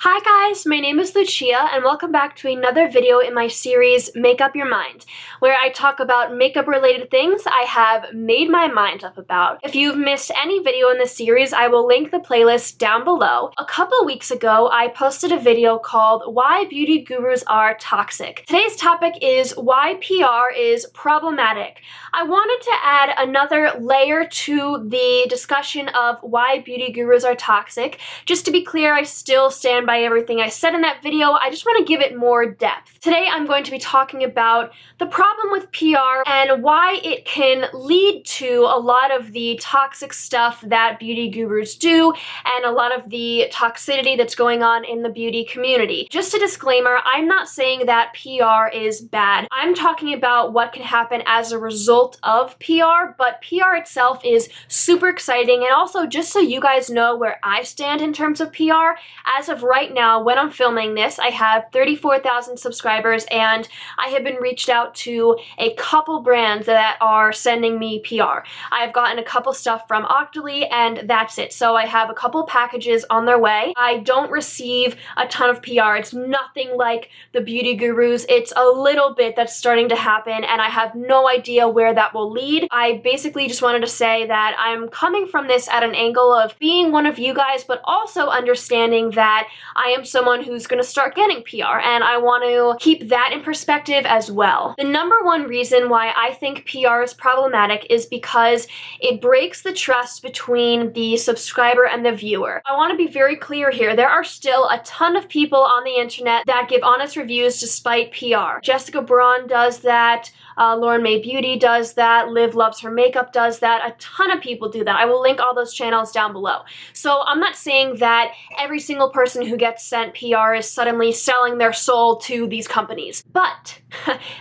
Hi guys, my name is Lucia and welcome back to another video in my series Make Up Your Mind, where I talk about makeup related things I have made my mind up about. If you've missed any video in this series, I will link the playlist down below. A couple weeks ago, I posted a video called Why Beauty Gurus Are Toxic. Today's topic is why PR is problematic. I wanted to add another layer to the discussion of why beauty gurus are toxic. Just to be clear, I still stand by everything I said in that video. I just want to give it more depth. Today I'm going to be talking about the problem with PR and why it can lead to a lot of the toxic stuff that beauty gurus do and a lot of the toxicity that's going on in the beauty community. Just a disclaimer, I'm not saying that PR is bad. I'm talking about what can happen as a result of PR, but PR itself is super exciting. And also, just so you guys know where I stand in terms of PR, as of right now, when I'm filming this, I have 34,000 subscribers and I have been reached out to a couple brands that are sending me PR. I've gotten a couple stuff from Octoly and that's it. So I have a couple packages on their way. I don't receive a ton of PR. It's nothing like the beauty gurus. It's a little bit that's starting to happen and I have no idea where that will lead. I basically just wanted to say that I'm coming from this at an angle of being one of you guys, but also understanding that I am someone who's going to start getting PR and I want to keep that in perspective as well. The number one reason why I think PR is problematic is because it breaks the trust between the subscriber and the viewer. I want to be very clear here. There are still a ton of people on the internet that give honest reviews despite PR. Jessica Braun does that. Lauren May Beauty does that. Liv Loves Her Makeup does that. A ton of people do that. I will link all those channels down below. So I'm not saying that every single person who gets sent PR is suddenly selling their soul to these companies. But,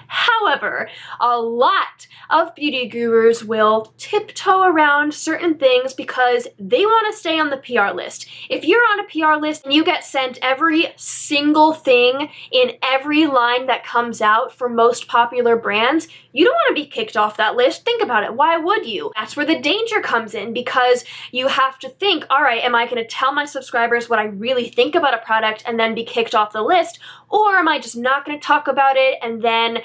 however, a lot of beauty gurus will tiptoe around certain things because they want to stay on the PR list. If you're on a PR list and you get sent every single thing in every line that comes out for most popular brands, you don't want to be kicked off that list. Think about it. Why would you? That's where the danger comes in because you have to think, all right, am I going to tell my subscribers what I really think about a product and then be kicked off the list? Or am I just not going to talk about it and then,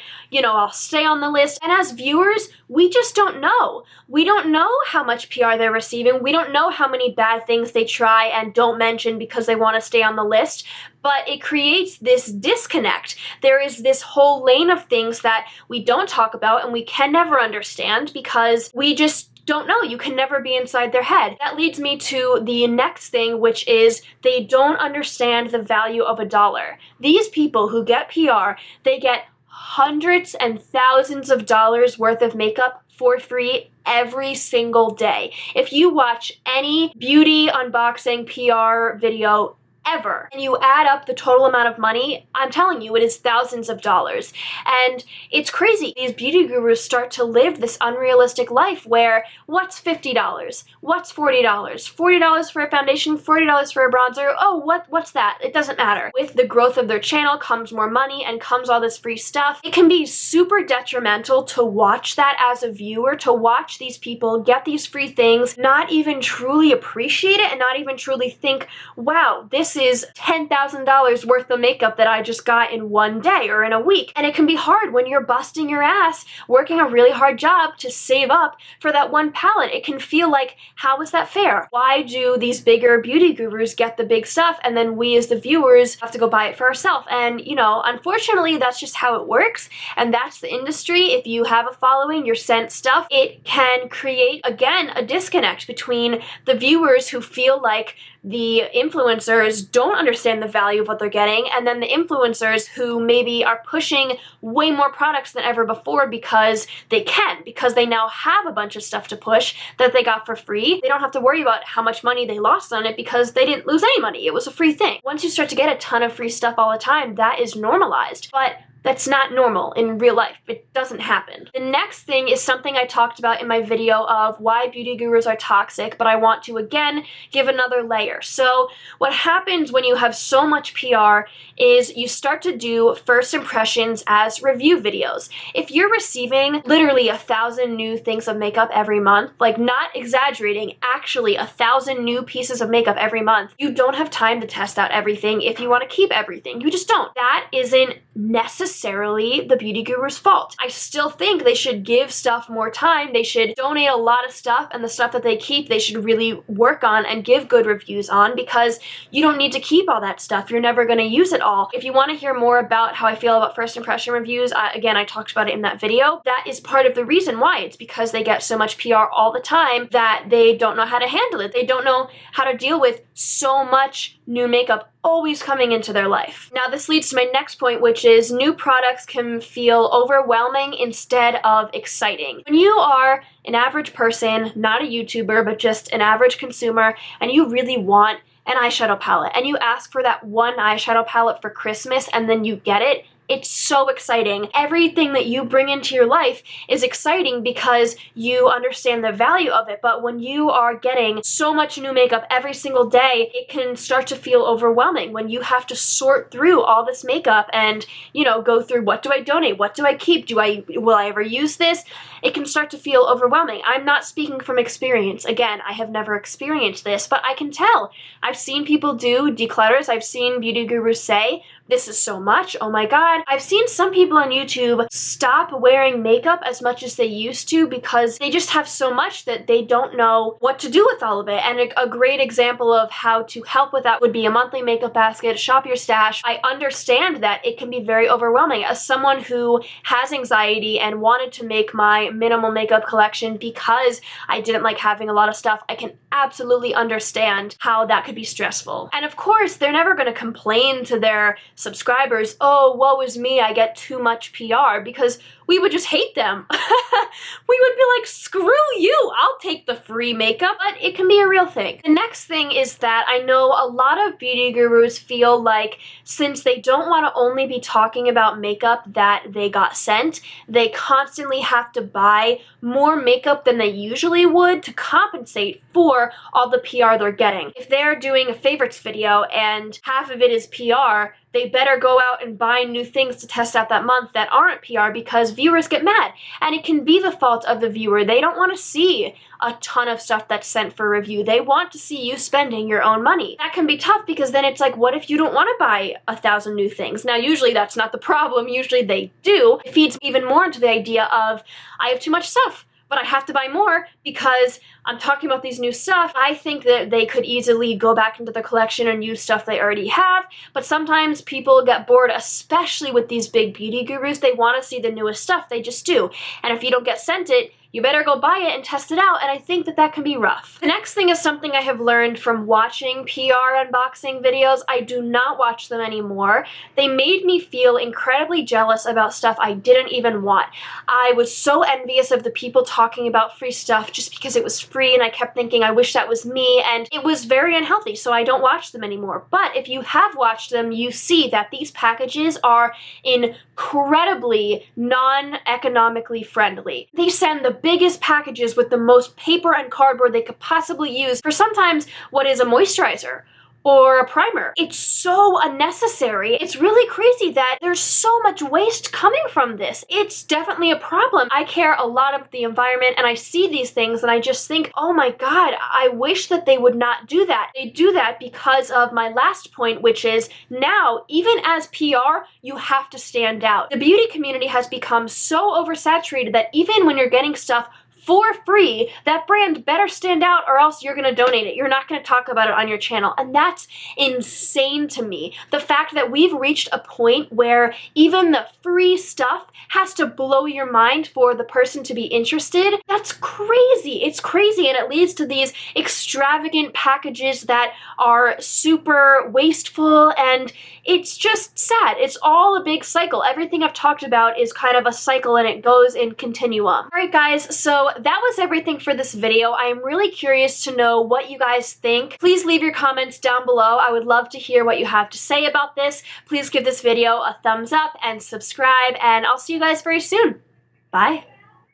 I'll stay on the list? And as viewers, we just don't know. We don't know how much PR they're receiving. We don't know how many bad things they try and don't mention because they want to stay on the list. But it creates this disconnect. There is this whole lane of things that we don't talk about and we can never understand because we just don't know. You can never be inside their head. That leads me to the next thing, which is they don't understand the value of a dollar. These people who get PR, they get hundreds and thousands of dollars worth of makeup for free every single day. If you watch any beauty unboxing PR video ever, and you add up the total amount of money, I'm telling you, it is thousands of dollars. And it's crazy. These beauty gurus start to live this unrealistic life where what's $50? What's $40? $40 for a foundation, $40 for a bronzer. Oh, what's that? It doesn't matter. With the growth of their channel comes more money and comes all this free stuff. It can be super detrimental to watch that as a viewer, to watch these people get these free things, not even truly appreciate it and not even truly think, wow, this is $10,000 worth of makeup that I just got in one day or in a week. And it can be hard when you're busting your ass, working a really hard job to save up for that one palette. It can feel like, how is that fair? Why do these bigger beauty gurus get the big stuff and then we as the viewers have to go buy it for ourselves? And unfortunately, that's just how it works. And that's the industry. If you have a following, you're sent stuff, it can create, again, a disconnect between the viewers who feel like the influencers don't understand the value of what they're getting, and then the influencers who maybe are pushing way more products than ever before because they can, because they now have a bunch of stuff to push that they got for free. They don't have to worry about how much money they lost on it because they didn't lose any money. It was a free thing. Once you start to get a ton of free stuff all the time, that is normalized. But That's not normal in real life. It doesn't happen. The next thing is something I talked about in my video of why beauty gurus are toxic, but I want to again give another layer. So what happens when you have so much PR is you start to do first impressions as review videos. If you're receiving literally 1,000 new things of makeup every month, like not exaggerating, actually 1,000 new pieces of makeup every month, you don't have time to test out everything if you want to keep everything. You just don't. That isn't necessarily the beauty guru's fault. I still think they should give stuff more time. They should donate a lot of stuff, and the stuff that they keep, they should really work on and give good reviews on, because you don't need to keep all that stuff. You're never going to use it all. If you want to hear more about how I feel about first impression reviews, again, I talked about it in that video. That is part of the reason why. It's because they get so much PR all the time that they don't know how to handle it. They don't know how to deal with so much new makeup always coming into their life. Now this leads to my next point, which is new products can feel overwhelming instead of exciting. When you are an average person, not a YouTuber, but just an average consumer, and you really want an eyeshadow palette, and you ask for that one eyeshadow palette for Christmas, and then you get it, it's so exciting. Everything that you bring into your life is exciting because you understand the value of it. But when you are getting so much new makeup every single day, it can start to feel overwhelming when you have to sort through all this makeup and, you know, go through, what do I donate? What do I keep? Will I ever use this? It can start to feel overwhelming. I'm not speaking from experience. Again, I have never experienced this, but I can tell. I've seen people do declutters. I've seen beauty gurus say, this is so much, oh my god. I've seen some people on YouTube stop wearing makeup as much as they used to because they just have so much that they don't know what to do with all of it. And a great example of how to help with that would be a monthly makeup basket, shop your stash. I understand that it can be very overwhelming. As someone who has anxiety and wanted to make my minimal makeup collection because I didn't like having a lot of stuff, I can absolutely understand how that could be stressful. And of course, they're never going to complain to their subscribers, oh, woe is me, I get too much PR, because we would just hate them. We would be like, screw you, I'll take the free makeup. But it can be a real thing. The next thing is that I know a lot of beauty gurus feel like since they don't want to only be talking about makeup that they got sent, they constantly have to buy more makeup than they usually would to compensate for all the PR they're getting. If they're doing a favorites video and half of it is PR, they better go out and buy new things to test out that month that aren't PR, because viewers get mad. And it can be the fault of the viewer. They don't want to see a ton of stuff that's sent for review. They want to see you spending your own money. That can be tough because then it's like, what if you don't want to buy 1,000 new things? Now, usually that's not the problem. Usually they do. It feeds even more into the idea of, I have too much stuff, but I have to buy more because I'm talking about these new stuff. I think that they could easily go back into their collection and use stuff they already have, but sometimes people get bored, especially with these big beauty gurus. They want to see the newest stuff, they just do. And if you don't get sent it, you better go buy it and test it out, and I think that that can be rough. The next thing is something I have learned from watching PR unboxing videos. I do not watch them anymore. They made me feel incredibly jealous about stuff I didn't even want. I was so envious of the people talking about free stuff just because it was free, and I kept thinking, I wish that was me, and it was very unhealthy, so I don't watch them anymore. But if you have watched them, you see that these packages are incredibly non-economically friendly. They send the biggest packages with the most paper and cardboard they could possibly use for sometimes what is a moisturizer or a primer. It's so unnecessary. It's really crazy that there's so much waste coming from this. It's definitely a problem. I care a lot about the environment, and I see these things and I just think, oh my god, I wish that they would not do that. They do that because of my last point, which is now, even as PR, you have to stand out. The beauty community has become so oversaturated that even when you're getting stuff for free, that brand better stand out or else you're gonna donate it. You're not gonna talk about it on your channel. And that's insane to me. The fact that we've reached a point where even the free stuff has to blow your mind for the person to be interested, that's crazy. It's crazy, and it leads to these extravagant packages that are super wasteful, and it's just sad. It's all a big cycle. Everything I've talked about is kind of a cycle and it goes in continuum. Alright guys, so that was everything for this video. I am really curious to know what you guys think. Please leave your comments down below. I would love to hear what you have to say about this. Please give this video a thumbs up and subscribe, and I'll see you guys very soon. Bye!